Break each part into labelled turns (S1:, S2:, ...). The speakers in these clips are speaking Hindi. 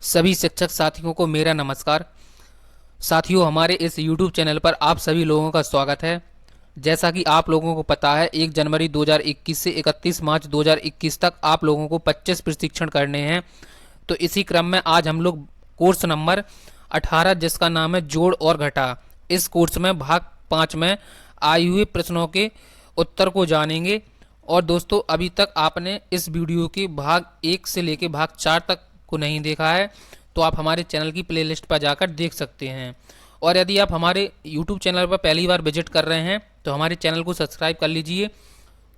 S1: सभी शिक्षक साथियों को मेरा नमस्कार। साथियों, हमारे इस YouTube चैनल पर आप सभी लोगों का स्वागत है। जैसा कि आप लोगों को पता है, 1 जनवरी 2021 से 31 मार्च 2021 तक आप लोगों को 25 प्रशिक्षण करने हैं। तो इसी क्रम में आज हम लोग कोर्स नंबर 18 जिसका नाम है जोड़ और घटा, इस कोर्स में भाग 5 में आए हुए प्रश्नों के उत्तर को जानेंगे। और दोस्तों, अभी तक आपने इस वीडियो के भाग 1 से लेकर भाग 4 तक को नहीं देखा है तो आप हमारे चैनल की प्लेलिस्ट पर जाकर देख सकते हैं। और यदि आप हमारे YouTube चैनल पर पहली बार विजिट कर रहे हैं तो हमारे चैनल को सब्सक्राइब कर लीजिए,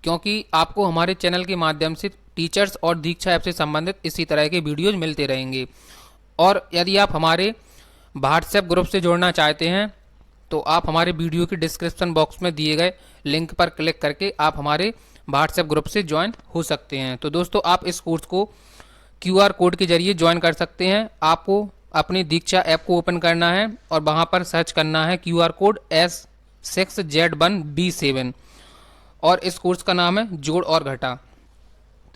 S1: क्योंकि आपको हमारे चैनल के माध्यम से टीचर्स और दीक्षा ऐप से संबंधित इसी तरह के वीडियोज मिलते रहेंगे। और यदि आप हमारे व्हाट्सएप ग्रुप से जुड़ना चाहते हैं तो आप हमारे वीडियो के डिस्क्रिप्शन बॉक्स में दिए गए लिंक पर क्लिक करके आप हमारे व्हाट्सएप ग्रुप से ज्वाइन हो सकते हैं। तो दोस्तों, आप इस कोर्स को QR कोड के जरिए ज्वाइन कर सकते हैं। आपको अपनी दीक्षा ऐप को ओपन करना है और वहां पर सर्च करना है QR कोड S6Z1B7 और इस कोर्स का नाम है जोड़ और घटा।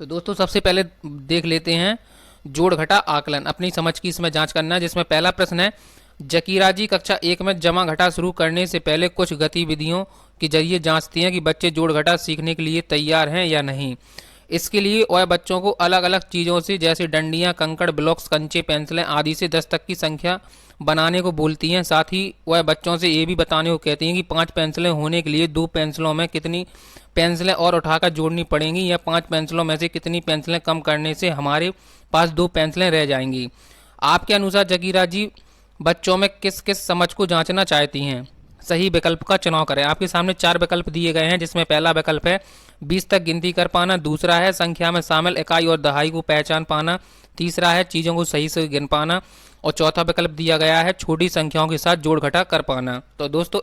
S1: तो दोस्तों, सबसे पहले देख लेते हैं जोड़ घटा आकलन। अपनी समझ की इसमें जांच करना है, जिसमें पहला प्रश्न है, जकीरा जी कक्षा 1 में जमा घटा शुरू करने से पहले कुछ गतिविधियों के जरिए जांचती हैं कि बच्चे जोड़ घटा सीखने के लिए तैयार हैं या नहीं। इसके लिए वह बच्चों को अलग अलग चीज़ों से, जैसे डंडियां, कंकड़, ब्लॉक्स, कंचे, पेंसिलें आदि से 10 तक की संख्या बनाने को बोलती हैं। साथ ही वह बच्चों से ये भी बताने को कहती हैं कि 5 पेंसिलें होने के लिए 2 पेंसिलों में कितनी पेंसिलें और उठाकर जोड़नी पड़ेंगी, या 5 पेंसिलों में से कितनी पेंसिलें कम करने से हमारे पास 2 पेंसिलें रह जाएंगी। आपके अनुसार जकीरा जी बच्चों में किस किस समझ को जांचना चाहती हैं? सही विकल्प का चुनाव करें। आपके सामने 4 विकल्प दिए गए हैं, जिसमें पहला विकल्प है 20 तक गिनती कर पाना, दूसरा है संख्या में शामिल इकाई और दहाई को पहचान पाना, तीसरा है चीज़ों को सही से गिन पाना, और चौथा विकल्प दिया गया है छोटी संख्याओं के साथ जोड़ घटा कर पाना। तो दोस्तों,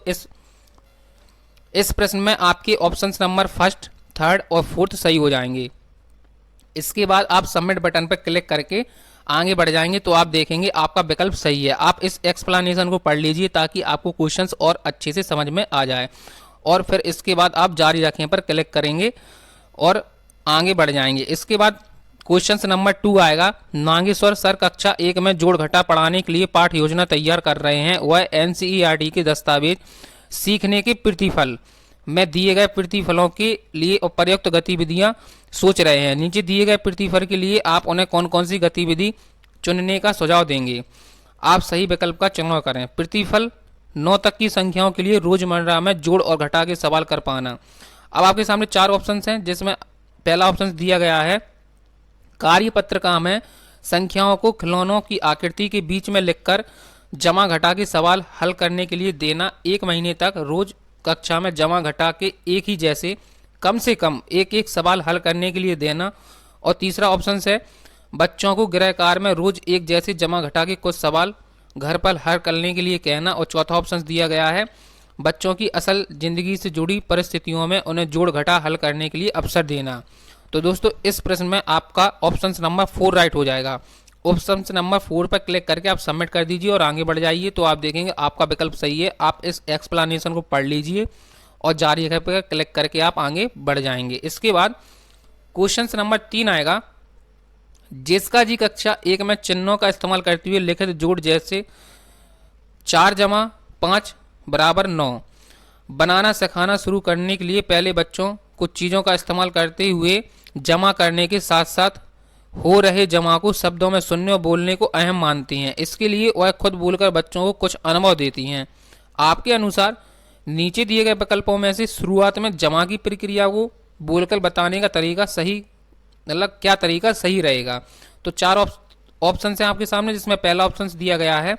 S1: इस प्रश्न में आपके ऑप्शंस नंबर फर्स्ट, थर्ड और फोर्थ सही हो जाएंगे। इसके बाद आप सबमिट बटन पर क्लिक करके आगे बढ़ जाएंगे तो आप देखेंगे आपका विकल्प सही है। आप इस एक्सप्लेनेशन को पढ़ लीजिए ताकि आपको क्वेश्चंस और अच्छे से समझ में आ जाए, और फिर इसके बाद आप जारी रखें पर क्लिक करेंगे और आगे बढ़ जाएंगे। इसके बाद क्वेश्चन नंबर 2 आएगा, नागेश्वर सर कक्षा 1 में जोड़ घटा पढ़ाने के लिए पाठ योजना तैयार कर रहे हैं। वह NCERT के दस्तावेज सीखने के प्रतिफल में दिए गए प्रतिफलों के लिए उपयुक्त गतिविधियां सोच रहे हैं। नीचे दिए गए प्रतिफल के लिए आप उन्हें कौन कौन सी गतिविधि चुनने का सुझाव देंगे? आप सही विकल्प का चुनाव करें। प्रतिफल 9 तक की संख्याओं के लिए रोजमर्रा में जोड़ और घटा के सवाल कर पाना। अब आपके सामने 4 ऑप्शन हैं, जिसमें पहला ऑप्शन दिया गया है, कार्यपत्रिका में संख्याओं को खिलौनों की आकृति के बीच में लिखकर जमा घटा के सवाल हल करने के लिए देना। 1 महीने तक रोज कक्षा में जमा घटा के एक ही जैसे कम से कम एक सवाल हल करने के लिए देना। और तीसरा ऑप्शन है, बच्चों को गृहकार्य में रोज एक जैसे जमा घटा के कुछ सवाल घर पर हल करने के लिए कहना। और चौथा ऑप्शन दिया गया है, बच्चों की असल जिंदगी से जुड़ी परिस्थितियों में उन्हें जोड़ घटा हल करने के लिए अवसर देना। तो दोस्तों, इस प्रश्न में आपका ऑप्शन नंबर 4 राइट हो जाएगा। ऑप्शन नंबर 4 पर क्लिक करके आप सबमिट कर दीजिए और आगे बढ़ जाइए तो आप देखेंगे आपका विकल्प सही है। आप इस एक्सप्लेनेशन को पढ़ लीजिए और जारी रखें पर क्लिक करके आप आगे बढ़ जाएंगे। इसके बाद क्वेश्चन नंबर 3 आएगा, जिसका जी कक्षा 1 में चिन्हों का इस्तेमाल करते हुए लिखित जोड़ जैसे 4 जमा 5 बराबर 9 बनाना सिखाना शुरू करने के लिए पहले बच्चों को चीज़ों का इस्तेमाल करते हुए जमा करने के साथ साथ हो रहे जमा को शब्दों में सुनने और बोलने को अहम मानती हैं। इसके लिए वह खुद बोलकर बच्चों को कुछ अनुभव देती हैं। आपके अनुसार नीचे दिए गए विकल्पों में से शुरुआत में जमा की प्रक्रिया को बोलकर बताने का तरीका सही, मतलब क्या तरीका सही रहेगा? तो 4 ऑप्शन हैं आपके सामने, जिसमें पहला ऑप्शन दिया गया है,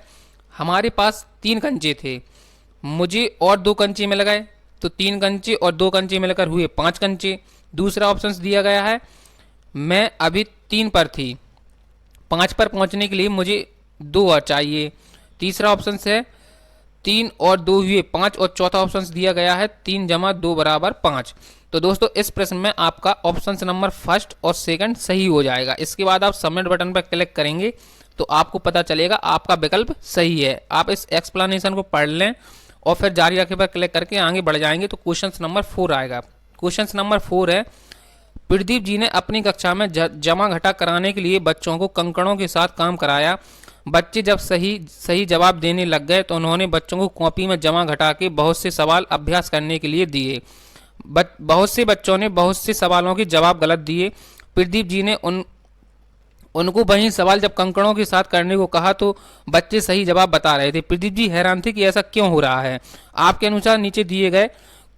S1: हमारे पास 3 कंचे थे, मुझे और 2 कंचे मिल गए, तो 3 कंचे और 2 कंचे मिलकर हुए 5 कंचे। दूसरा ऑप्शन दिया गया है, मैं अभी 3 पर थी, 5 पर पहुंचने के लिए मुझे 2 और चाहिए। तीसरा ऑप्शन है 3 और 2 हुए 5, और चौथा ऑप्शन दिया गया है 3 जमा 2 बराबर 5। तो दोस्तों, इस प्रश्न में आपका ऑप्शन नंबर फर्स्ट और सेकंड सही हो जाएगा। इसके बाद आप सबमिट बटन पर क्लिक करेंगे तो आपको पता चलेगा आपका विकल्प सही है। आप इस एक्सप्लेनेशन को पढ़ लें और फिर जारी रखे पर क्लिक करके आगे बढ़ जाएंगे तो क्वेश्चन नंबर 4 आएगा। क्वेश्चन नंबर 4 है, प्रदीप जी ने अपनी कक्षा में जमा घटा कराने के लिए बच्चों को कंकड़ों के साथ काम कराया। बच्चे जब सही सही जवाब देने लग गए तो उन्होंने बच्चों को कॉपी में जमा घटा के बहुत से सवाल अभ्यास करने के लिए दिए। बहुत से बच्चों ने बहुत से सवालों के जवाब गलत दिए। प्रदीप जी ने उनको वही सवाल जब कंकड़ों के साथ करने को कहा तो बच्चे सही जवाब बता रहे थे। प्रदीप जी हैरान थे कि ऐसा क्यों हो रहा है। आपके अनुसार नीचे दिए गए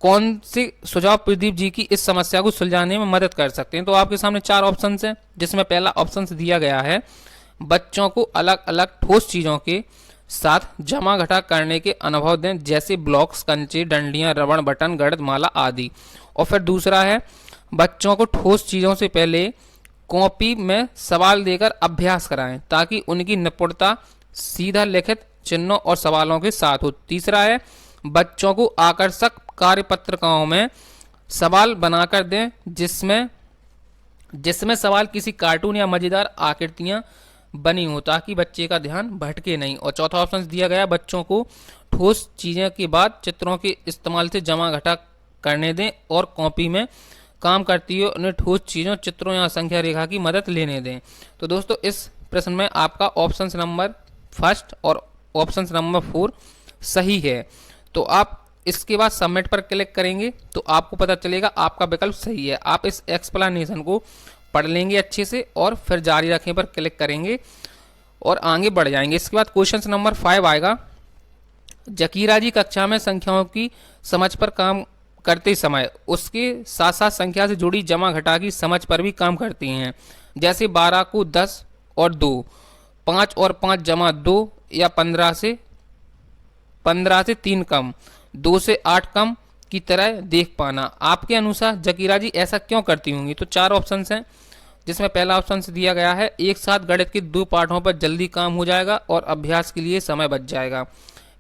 S1: कौन से सुझाव प्रदीप जी की इस समस्या को सुलझाने में मदद कर सकते हैं। तो आपके सामने 4 ऑप्शन हैं, जिसमें पहला ऑप्शन दिया गया है बच्चों को अलग अलग ठोस चीजों के साथ जमा घटा करने के अनुभव दें, जैसे ब्लॉक्स, कंचे, डंडियां, रबड़, बटन, गणित माला आदि। और फिर दूसरा है बच्चों को ठोस चीजों से पहले कॉपी में सवाल देकर अभ्यास कराएं ताकि उनकी निपुणता सीधा लिखित चिन्हों और सवालों के साथ हो। तीसरा है बच्चों को आकर्षक कार्यपत्रिकाओं में सवाल बनाकर दें जिसमें सवाल किसी कार्टून या मजेदार आकृतियां बनी हो ताकि बच्चे का ध्यान भटके नहीं। और चौथा ऑप्शन दिया गया बच्चों को ठोस चीजें के बाद चित्रों के इस्तेमाल से जमा घटा करने दें और कॉपी में काम करती हो उन्हें ठोस चीजों, चित्रों या संख्या रेखा की मदद लेने दें। तो दोस्तों इस प्रश्न में आपका ऑप्शन नंबर फर्स्ट और ऑप्शन नंबर 4 सही है। तो आप इसके बाद सबमिट पर क्लिक करेंगे तो आपको पता चलेगा आपका विकल्प सही है। आप इस एक्सप्लेनेशन को पढ़ लेंगे अच्छे से और फिर जारी रखें पर क्लिक करेंगे और आगे बढ़ जाएंगे। इसके बाद क्वेश्चन नंबर 5 आएगा। जकीरा जी कक्षा में संख्याओं की समझ पर काम करते समय उसके साथ साथ संख्या से जुड़ी जमा घटा की समझ पर भी काम करती हैं, जैसे 12 को 10 और 2, 5 और 5 जमा 2 या 15 से 3 कम, 2 से 8 कम की तरह देख पाना। आपके अनुसार जकीरा जी ऐसा क्यों करती होंगी। तो 4 ऑप्शन हैं, जिसमें पहला ऑप्शन दिया गया है एक साथ गणित के 2 पाठों पर जल्दी काम हो जाएगा और अभ्यास के लिए समय बच जाएगा।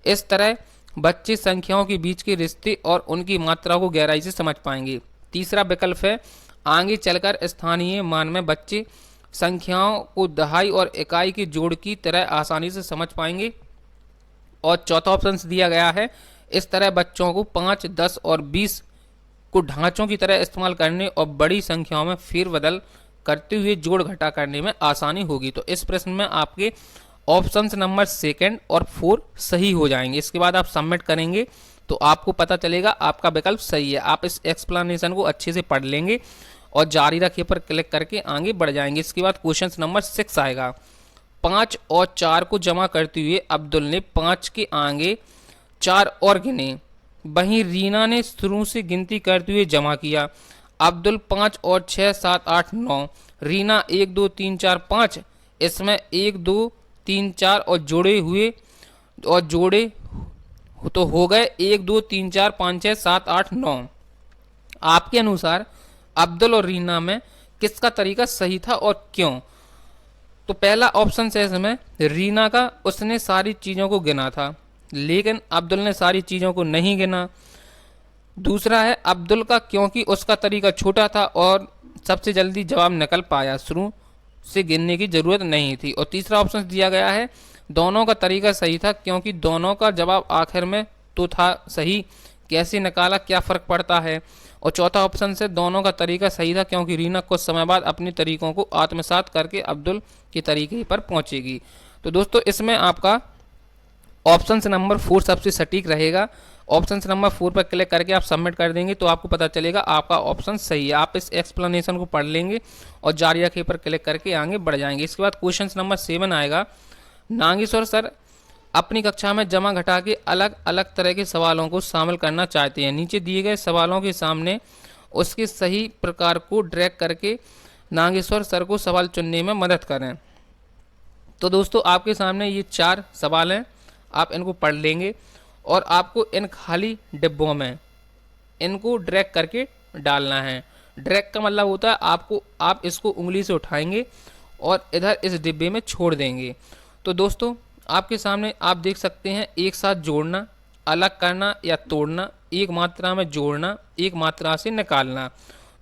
S1: इस तरह बच्चे संख्याओं के बीच के रिश्ते और उनकी मात्रा को गहराई से समझ पाएंगे। तीसरा विकल्प है आगे चलकर स्थानीय मान में बच्चे संख्याओं को दहाई और इकाई के जोड़ की तरह आसानी से समझ पाएंगे। और चौथा ऑप्शन दिया गया है इस तरह बच्चों को 5, 10 और 20 को ढांचों की तरह इस्तेमाल करने और बड़ी संख्याओं में फेरबदल करते हुए जोड़ घटा करने में आसानी होगी। तो इस प्रश्न में आपके ऑप्शंस नंबर 2 और 4 सही हो जाएंगे। इसके बाद आप सबमिट करेंगे तो आपको पता चलेगा आपका विकल्प सही है। आप इस एक्सप्लेनेशन को अच्छे से पढ़ लेंगे और जारी रखिए पर क्लिक करके आगे बढ़ जाएंगे। इसके बाद क्वेश्चन नंबर 6 आएगा। 5 और 4 को जमा करते हुए अब्दुल ने 5 के आगे 4 और गिने, वहीं रीना ने शुरू से गिनती करते हुए जमा किया। अब्दुल 5 और 6, 7, 8, 9, रीना 1, 2, 3, 4, 5, इसमें 1, 2, 3, 4 और जोड़े तो हो गए 1, 2, 3, 4, 5, 6, 7, 8, 9। आपके अनुसार अब्दुल और रीना में किसका तरीका सही था और क्यों। तो पहला ऑप्शन है इसमें रीना का, उसने सारी चीज़ों को गिना था लेकिन अब्दुल ने सारी चीज़ों को नहीं गिना। दूसरा है अब्दुल का, क्योंकि उसका तरीका छोटा था और सबसे जल्दी जवाब निकल पाया, शुरू से गिनने की जरूरत नहीं थी। और तीसरा ऑप्शन दिया गया है दोनों का तरीका सही था क्योंकि दोनों का जवाब आखिर में तो था सही, कैसे निकाला क्या फ़र्क पड़ता है। और चौथा ऑप्शन से दोनों का तरीका सही था क्योंकि रीना कुछ समय बाद अपने तरीकों को आत्मसात करके अब्दुल के तरीके पर पहुंचेगी। तो दोस्तों इसमें आपका ऑप्शन नंबर 4 सबसे सटीक रहेगा। ऑप्शन नंबर 4 पर क्लिक करके आप सबमिट कर देंगे तो आपको पता चलेगा आपका ऑप्शन सही है। आप इस एक्सप्लेनेशन को पढ़ लेंगे और जारी रखे पर क्लिक करके आगे बढ़ जाएंगे। इसके बाद क्वेश्चन नंबर 7 आएगा। नागेश्वर सर अपनी कक्षा में जमा घटा के अलग अलग तरह के सवालों को शामिल करना चाहते हैं। नीचे दिए गए सवालों के सामने उसके सही प्रकार को ड्रैग करके नागेश्वर सर को सवाल चुनने में मदद करें। तो दोस्तों आपके सामने ये 4 सवाल हैं, आप इनको पढ़ लेंगे और आपको इन खाली डिब्बों में इनको ड्रैग करके डालना है। ड्रैग का मतलब होता है आप इसको उंगली से उठाएंगे और इधर इस डिब्बे में छोड़ देंगे। तो दोस्तों आपके सामने आप देख सकते हैं एक साथ जोड़ना, अलग करना या तोड़ना, एक मात्रा में जोड़ना, एक मात्रा से निकालना।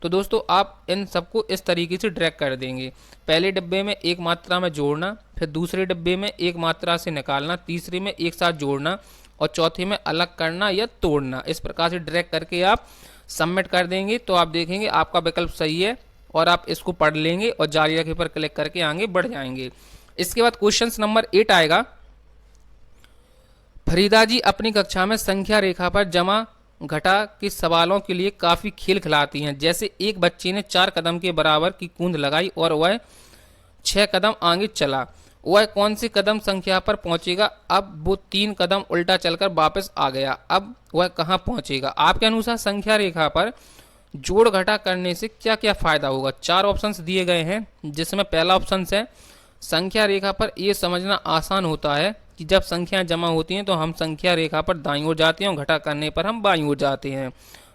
S1: तो दोस्तों आप इन सबको इस तरीके से ड्रैग कर देंगे। पहले डिब्बे में एक मात्रा में जोड़ना, फिर दूसरे डिब्बे में एक मात्रा से निकालना, तीसरे में एक साथ जोड़ना और चौथे में अलग करना या तोड़ना। इस प्रकार से ड्रैग करके आप सबमिट कर देंगे तो आप देखेंगे आपका विकल्प सही है और आप इसको पढ़ लेंगे और जारी रखें पर क्लिक करके आगे बढ़ जाएंगे। इसके बाद क्वेश्चन नंबर 8 आएगा। फरीदा जी अपनी कक्षा में संख्या रेखा पर जमा घटा के सवालों के लिए काफी खेल खिलाती हैं। जैसे एक बच्चे ने 4 कदम के बराबर की कूंद लगाई और वह 6 कदम आगे चला, वह कौन सी कदम संख्या पर पहुंचेगा? अब वो 3 कदम उल्टा चलकर वापस आ गया, अब वह कहाँ पहुंचेगा? आपके अनुसार संख्या रेखा पर जोड़ घटा करने से क्या क्या फायदा होगा? 4 ऑप्शंस दिए गए हैं, जिसमें पहला ऑप्शन है संख्या रेखा पर यह समझना आसान होता है कि जब संख्याएं जमा होती हैं तो हम संख्या रेखा पर दाईं ओर जाते हैं और घटा करने पर हम बाईं ओर जाते हैं।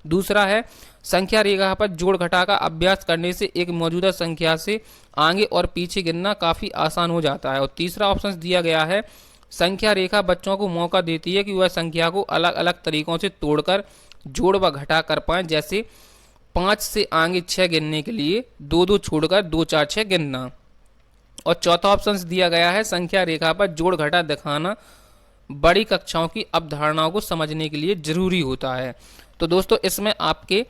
S1: दूसरा है संख्या रेखा पर जोड़ घटा का अभ्यास करने से एक मौजूदा संख्या से आगे और पीछे गिनना काफी आसान हो जाता है। और तीसरा ऑप्शन दिया गया है संख्या रेखा बच्चों को मौका देती है कि वह संख्या को अलग अलग तरीकों से तोड़कर जोड़ व घटा कर पाएं, जैसे 5 से आगे 6 गिनने के लिए 2-2 छोड़कर 2-4-6 गिनना। और चौथा ऑप्शन दिया गया है संख्या रेखा पर जोड़ घटा दिखाना बड़ी कक्षाओं की अवधारणाओं को समझने के लिए जरूरी होता है। तो दोस्तों इसमें आपके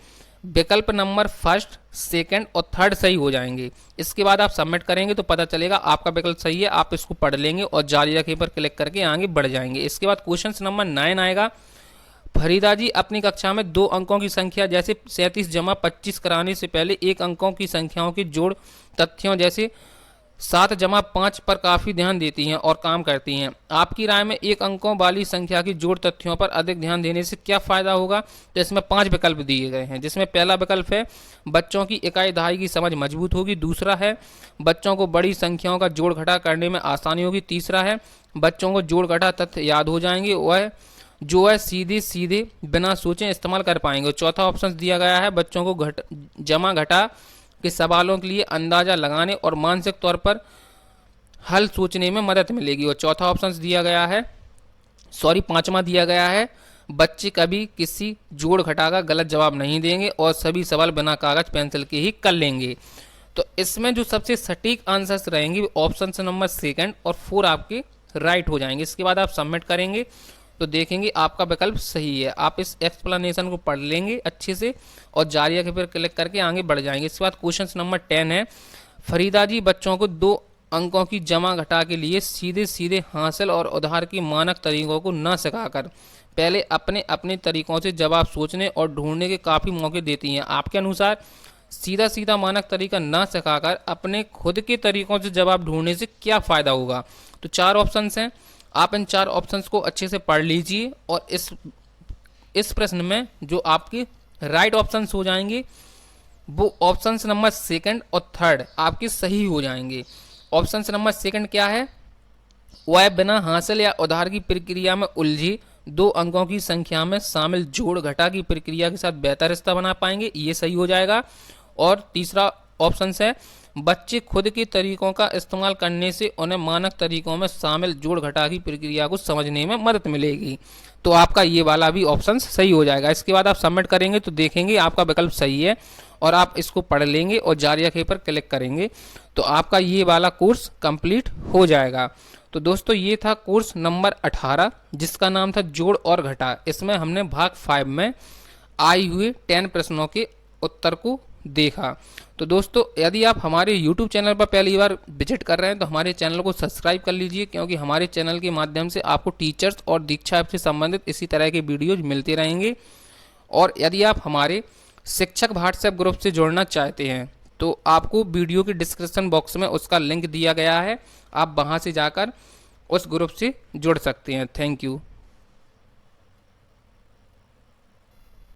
S1: विकल्प नंबर फर्स्ट, सेकंड और थर्ड सही हो जाएंगे। इसके बाद आप सबमिट करेंगे तो पता चलेगा आपका विकल्प सही है। आप इसको पढ़ लेंगे और जारी रखें पर क्लिक करके आगे बढ़ जाएंगे। इसके बाद क्वेश्चन नंबर 9 आएगा। फरीदा जी अपनी कक्षा में 2 अंकों की संख्या जैसे 37 जमा 25 कराने से पहले 1 अंकों की संख्याओं के जोड़ तथ्यों जैसे 7 जमा 5 पर काफी ध्यान देती हैं और काम करती हैं। आपकी राय में 1 अंकों वाली संख्या की जोड़ तथ्यों पर अधिक ध्यान देने से क्या फायदा होगा? तो इसमें 5 विकल्प दिए गए हैं, जिसमें पहला विकल्प है बच्चों की इकाई दहाई की समझ मजबूत होगी। दूसरा है बच्चों को बड़ी संख्याओं का जोड़ घटा करने में आसानी होगी। तीसरा है बच्चों को जोड़ घटा तथ्य याद हो जाएंगे, वह जो है सीधे सीधे बिना सोचे इस्तेमाल कर पाएंगे। चौथा ऑप्शन दिया गया है बच्चों को जमा घटा के सवालों के लिए अंदाजा लगाने और मानसिक तौर पर हल सोचने में मदद मिलेगी। और चौथा ऑप्शन दिया गया है पांचवा दिया गया है बच्चे कभी किसी जोड़ घटा का गलत जवाब नहीं देंगे और सभी सवाल बिना कागज पेंसिल के ही कर लेंगे। तो इसमें जो सबसे सटीक आंसर्स रहेंगे ऑप्शन नंबर 2 और 4 आपके राइट हो जाएंगे। इसके बाद आप सबमिट करेंगे तो देखेंगे आपका विकल्प सही है। आप इस एक्सप्लेनेशन को पढ़ लेंगे अच्छे से और जारी रखें पर क्लिक करके आगे बढ़ जाएंगे। इसके बाद क्वेश्चन नंबर 10 है। फरीदा जी बच्चों को 2 अंकों की जमा घटा के लिए सीधे सीधे हासिल और उधार के मानक तरीकों को न सिखाकर पहले अपने अपने तरीकों से जवाब सोचने और ढूंढने के काफ़ी मौके देती हैं। आपके अनुसार सीधा सीधा मानक तरीका न सिखाकर अपने खुद के तरीकों से जवाब ढूंढने से क्या फ़ायदा होगा? तो 4 ऑप्शंस हैं, आप इन 4 ऑप्शंस को अच्छे से पढ़ लीजिए और इस प्रश्न में जो आपके राइट ऑप्शंस हो जाएंगे वो ऑप्शंस नंबर 2 और 3 आपके सही हो जाएंगे। ऑप्शन नंबर 2 क्या है? वह बिना हासिल या उधार की प्रक्रिया में उलझी 2 अंकों की संख्या में शामिल जोड़ घटा की प्रक्रिया के साथ बेहतर रिश्ता बना पाएंगे, ये सही हो जाएगा। और तीसरा ऑप्शन है बच्चे खुद के तरीकों का इस्तेमाल करने से उन्हें मानक तरीकों में शामिल जोड़ घटा की प्रक्रिया को समझने में मदद मिलेगी। तो आपका ये वाला भी ऑप्शन सही हो जाएगा। इसके बाद आप सबमिट करेंगे तो देखेंगे आपका विकल्प सही है और आप इसको पढ़ लेंगे और जारी रखें पर क्लिक करेंगे तो आपका ये वाला कोर्स कंप्लीट हो जाएगा। तो दोस्तों ये था कोर्स नंबर 18 जिसका नाम था जोड़ और घटा। इसमें हमने भाग 5 में आए हुए 10 प्रश्नों के उत्तर को देखा। तो दोस्तों यदि आप हमारे YouTube चैनल पर पहली बार विजिट कर रहे हैं तो हमारे चैनल को सब्सक्राइब कर लीजिए, क्योंकि हमारे चैनल के माध्यम से आपको टीचर्स और दीक्षा ऐप से संबंधित इसी तरह के वीडियोज मिलते रहेंगे। और यदि आप हमारे शिक्षक व्हाट्सएप ग्रुप से जुड़ना चाहते हैं तो आपको वीडियो के डिस्क्रिप्शन बॉक्स में उसका लिंक दिया गया है, आप वहाँ से जाकर उस ग्रुप से जुड़ सकते हैं। Thank you.